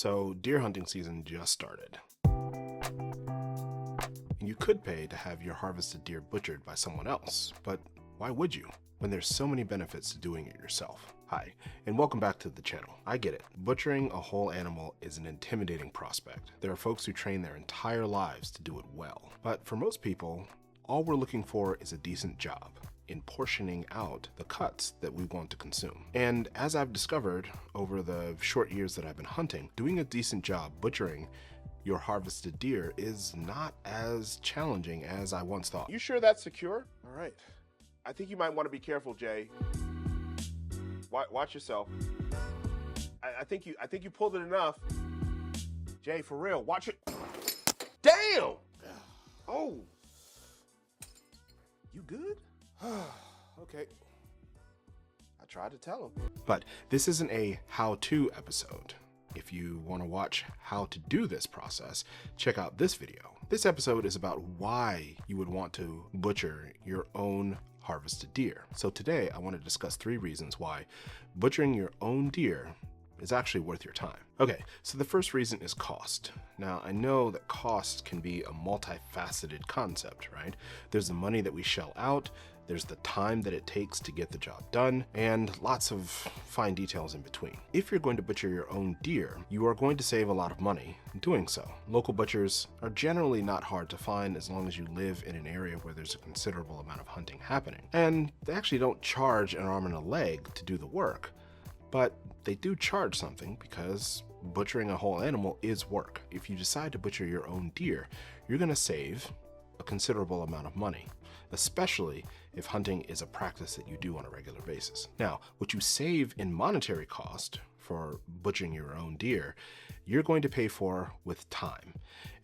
So deer hunting season just started. And you could pay to have your harvested deer butchered by someone else, but why would you when there's so many benefits to doing it yourself? Hi, and welcome back to the channel. I get it. Butchering a whole animal is an intimidating prospect. There are folks who train their entire lives to do it well. But for most people, all we're looking for is a decent job in portioning out the cuts that we want to consume. And as I've discovered over the short years that I've been hunting, doing a decent job butchering your harvested deer is not as challenging as I once thought. You sure that's secure? All right. I think you might want to be careful, Jay. Watch yourself. I think you pulled it enough. Jay, for real, watch it. Damn! Oh. You good? Okay. I tried to tell him. But this isn't a how-to episode. If you want to watch how to do this process, check out this video. This episode is about why you would want to butcher your own harvested deer. So today I want to discuss 3 reasons why butchering your own deer is actually worth your time. Okay, so the first reason is cost. Now, I know that cost can be a multifaceted concept, right? There's the money that we shell out, there's the time that it takes to get the job done, and lots of fine details in between. If you're going to butcher your own deer, you are going to save a lot of money in doing so. Local butchers are generally not hard to find as long as you live in an area where there's a considerable amount of hunting happening. And they actually don't charge an arm and a leg to do the work, but they do charge something because butchering a whole animal is work. If you decide to butcher your own deer, you're going to save a considerable amount of money, especially if hunting is a practice that you do on a regular basis. Now, what you save in monetary cost for butchering your own deer, you're going to pay for with time.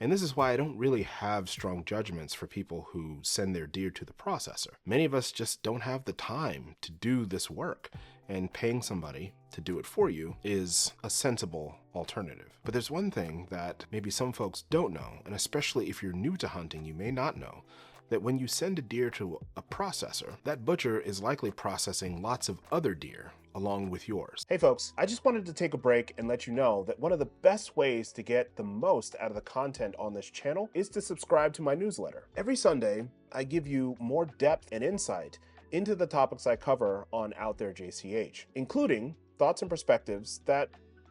And this is why I don't really have strong judgments for people who send their deer to the processor. Many of us just don't have the time to do this work, and paying somebody to do it for you is a sensible alternative. But there's one thing that maybe some folks don't know, and especially if you're new to hunting, you may not know, that when you send a deer to a processor, that butcher is likely processing lots of other deer along with yours. Hey folks, I just wanted to take a break and let you know that one of the best ways to get the most out of the content on this channel is to subscribe to my newsletter. Every Sunday, I give you more depth and insight into the topics I cover on Out There JCH, including thoughts and perspectives that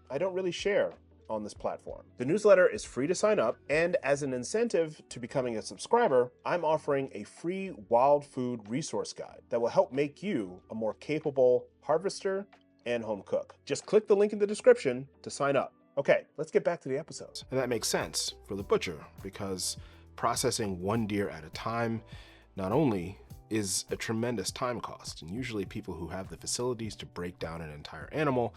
I don't really share on this platform. The newsletter is free to sign up, and as an incentive to becoming a subscriber, I'm offering a free wild food resource guide that will help make you a more capable harvester and home cook. Just click the link in the description to sign up. Okay, let's get back to the episode. And that makes sense for the butcher because processing one deer at a time not only is a tremendous time cost, and usually people who have the facilities to break down an entire animal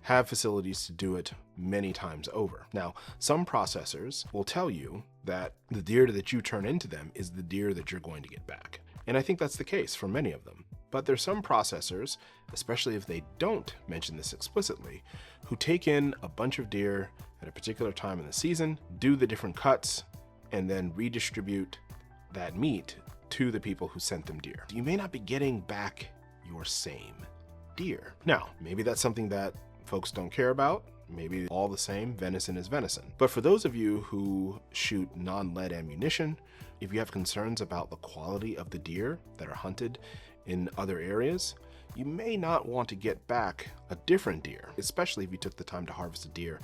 have facilities to do it many times over. Now, some processors will tell you that the deer that you turn into them is the deer that you're going to get back. And I think that's the case for many of them. But there's some processors, especially if they don't mention this explicitly, who take in a bunch of deer at a particular time in the season, do the different cuts, and then redistribute that meat to the people who sent them deer. You may not be getting back your same deer. Now, maybe that's something that folks don't care about. Maybe all the same, venison is venison. But for those of you who shoot non-lead ammunition, if you have concerns about the quality of the deer that are hunted in other areas, you may not want to get back a different deer, especially if you took the time to harvest a deer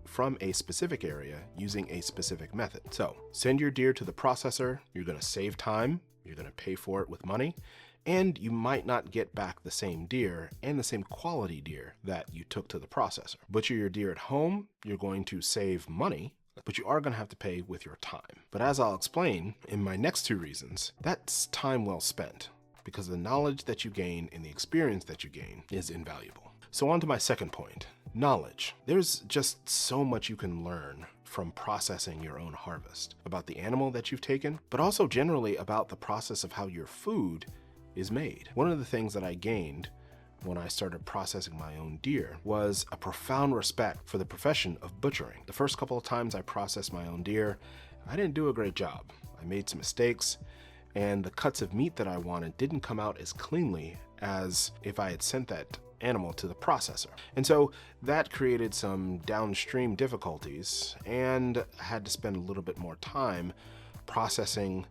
from a specific area using a specific method. So send your deer to the processor. You're going to save time. You're going to pay for it with money. And you might not get back the same deer and the same quality deer that you took to the processor. Butcher your deer at home, you're going to save money, but you are going to have to pay with your time. But as I'll explain in my next 2 reasons, that's time well spent because the knowledge that you gain and the experience that you gain is invaluable. So on to my second point, knowledge. There's just so much you can learn from processing your own harvest about the animal that you've taken, but also generally about the process of how your food is made. One of the things that I gained when I started processing my own deer was a profound respect for the profession of butchering. The first couple of times I processed my own deer, I didn't do a great job. I made some mistakes, and the cuts of meat that I wanted didn't come out as cleanly as if I had sent that animal to the processor. And so that created some downstream difficulties, and I had to spend a little bit more time processing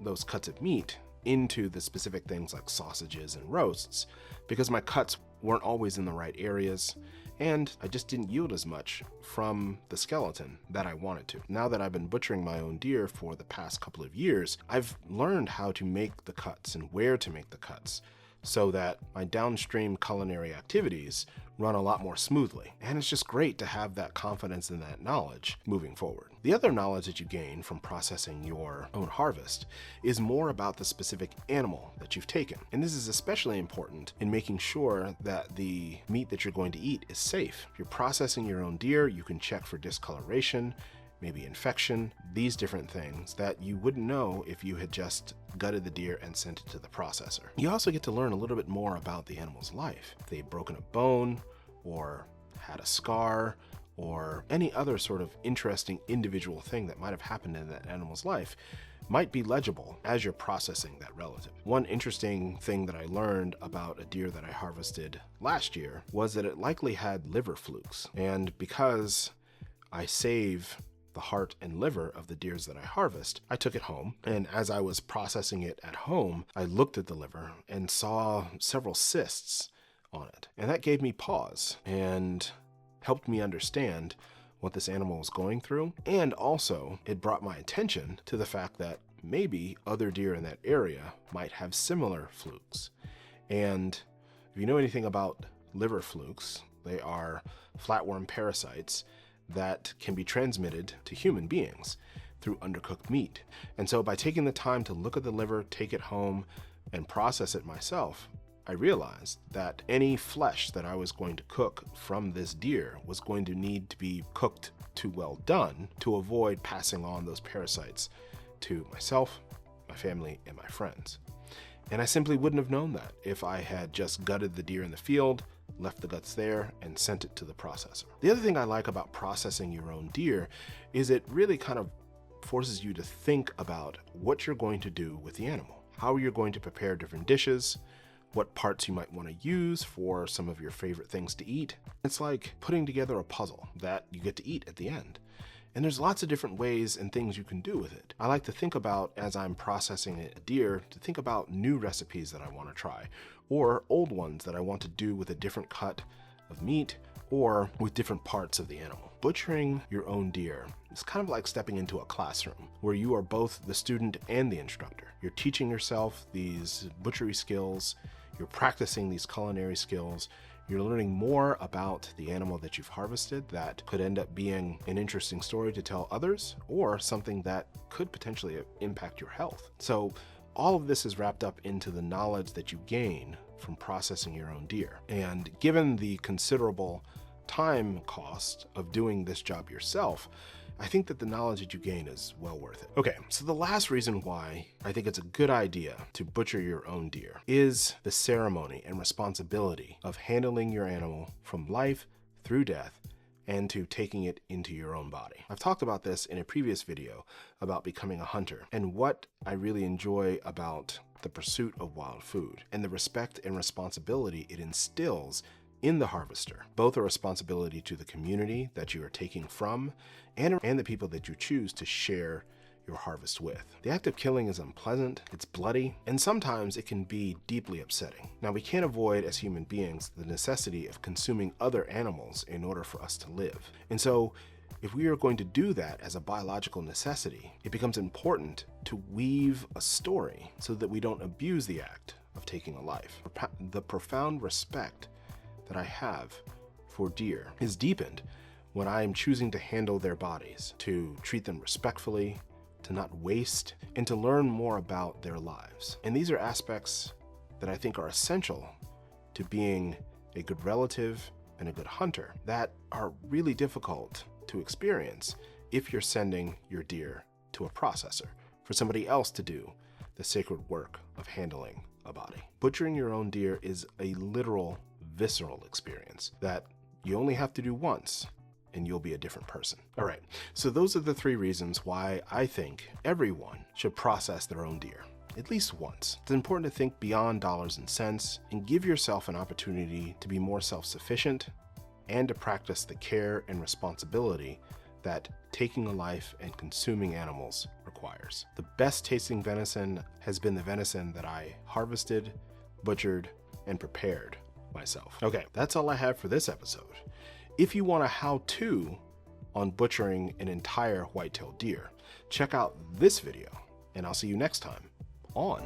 those cuts of meat into the specific things like sausages and roasts, because my cuts weren't always in the right areas, and I just didn't yield as much from the skeleton that I wanted to. Now that I've been butchering my own deer for the past couple of years, I've learned how to make the cuts and where to make the cuts so that my downstream culinary activities run a lot more smoothly. And it's just great to have that confidence and that knowledge moving forward. The other knowledge that you gain from processing your own harvest is more about the specific animal that you've taken. And this is especially important in making sure that the meat that you're going to eat is safe. If you're processing your own deer, you can check for discoloration, maybe infection, these different things that you wouldn't know if you had just gutted the deer and sent it to the processor. You also get to learn a little bit more about the animal's life. If they've broken a bone or had a scar or any other sort of interesting individual thing that might have happened in that animal's life might be legible as you're processing that relative. One interesting thing that I learned about a deer that I harvested last year was that it likely had liver flukes. And because I save the heart and liver of the deers that I harvest, I took it home, and as I was processing it at home, I looked at the liver and saw several cysts on it. And that gave me pause and helped me understand what this animal was going through. And also, it brought my attention to the fact that maybe other deer in that area might have similar flukes. And if you know anything about liver flukes, they are flatworm parasites that can be transmitted to human beings through undercooked meat. And so by taking the time to look at the liver, take it home, and process it myself, I realized that any flesh that I was going to cook from this deer was going to need to be cooked to well done to avoid passing on those parasites to myself, my family, and my friends. And I simply wouldn't have known that if I had just gutted the deer in the field, left the guts there, and sent it to the processor. The other thing I like about processing your own deer is it really kind of forces you to think about what you're going to do with the animal, how you're going to prepare different dishes, what parts you might want to use for some of your favorite things to eat. It's like putting together a puzzle that you get to eat at the end. And there's lots of different ways and things you can do with it. I like to think about, as I'm processing a deer, to think about new recipes that I want to try, or old ones that I want to do with a different cut of meat or with different parts of the animal. Butchering your own deer is kind of like stepping into a classroom where you are both the student and the instructor. You're teaching yourself these butchery skills, you're practicing these culinary skills, you're learning more about the animal that you've harvested that could end up being an interesting story to tell others, or something that could potentially impact your health. So all of this is wrapped up into the knowledge that you gain from processing your own deer. And given the considerable time cost of doing this job yourself, I think that the knowledge that you gain is well worth it. Okay, so the last reason why I think it's a good idea to butcher your own deer is the ceremony and responsibility of handling your animal from life through death and to taking it into your own body. I've talked about this in a previous video about becoming a hunter and what I really enjoy about the pursuit of wild food and the respect and responsibility it instills in the harvester, both a responsibility to the community that you are taking from and the people that you choose to share your harvest with. The act of killing is unpleasant, it's bloody, and sometimes it can be deeply upsetting. Now, we can't avoid as human beings the necessity of consuming other animals in order for us to live. And so if we are going to do that as a biological necessity, it becomes important to weave a story so that we don't abuse the act of taking a life. The profound respect that I have for deer is deepened when I am choosing to handle their bodies, to treat them respectfully, to not waste, and to learn more about their lives. And these are aspects that I think are essential to being a good relative and a good hunter that are really difficult to experience if you're sending your deer to a processor for somebody else to do the sacred work of handling a body. Butchering your own deer is a literal, visceral experience that you only have to do once and you'll be a different person. All right, so those are the 3 reasons why I think everyone should process their own deer. at least once. It's important to think beyond dollars and cents and give yourself an opportunity to be more self-sufficient and to practice the care and responsibility that taking a life and consuming animals requires. The best tasting venison has been the venison that I harvested, butchered, and prepared myself. Okay, that's all I have for this episode. If you want a how-to on butchering an entire white-tailed deer, check out this video, and I'll see you next time on